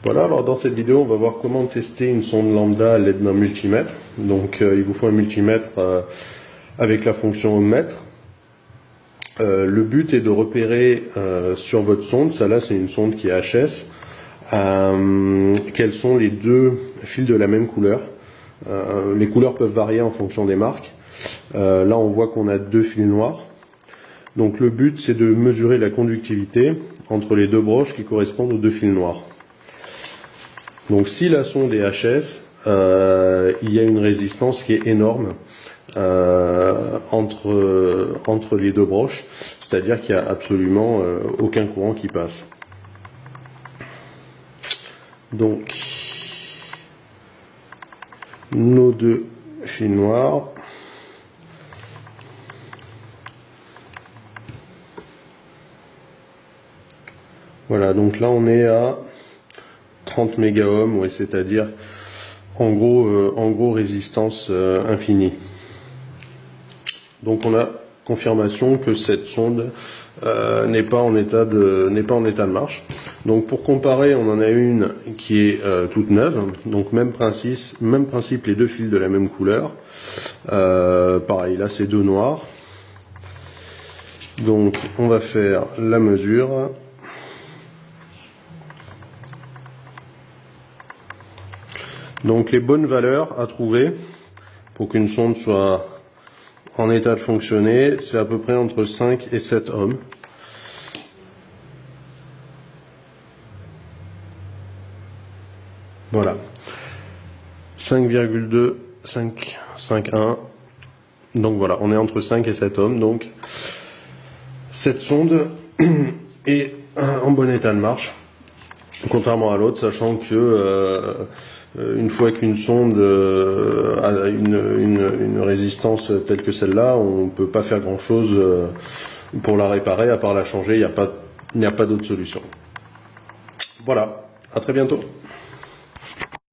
Voilà, alors dans cette vidéo, on va voir comment tester une sonde lambda à l'aide d'un multimètre. Donc il vous faut un multimètre avec la fonction ohmmètre. Le but est de repérer sur votre sonde, ça là c'est une sonde qui est HS, quels sont les deux fils de la même couleur. Les couleurs peuvent varier en fonction des marques. Là on voit qu'on a deux fils noirs. Donc le but c'est de mesurer la conductivité entre les deux broches qui correspondent aux deux fils noirs. Donc si la sonde est HS, il y a une résistance qui est énorme entre les deux broches, c'est-à-dire qu'il n'y a absolument aucun courant qui passe. Donc nos deux fils noirs. Voilà, donc là on est à 30 mégaohms, ouais, c'est-à-dire en gros résistance infinie. Donc on a confirmation que cette sonde n'est pas en état de marche. Donc pour comparer, on en a une qui est toute neuve, donc même principe, les deux fils de la même couleur. Pareil, là c'est deux noirs. Donc on va faire la mesure. Donc les bonnes valeurs à trouver pour qu'une sonde soit en état de fonctionner, c'est à peu près entre 5 et 7 ohms. Voilà. 5,2, 5,1. Donc voilà, on est entre 5 et 7 ohms. Donc cette sonde est en bon état de marche, contrairement à l'autre, sachant que une fois qu'une sonde a une résistance telle que celle-là, on ne peut pas faire grand-chose pour la réparer, à part la changer, il n'y a pas d'autre solution. Voilà, à très bientôt.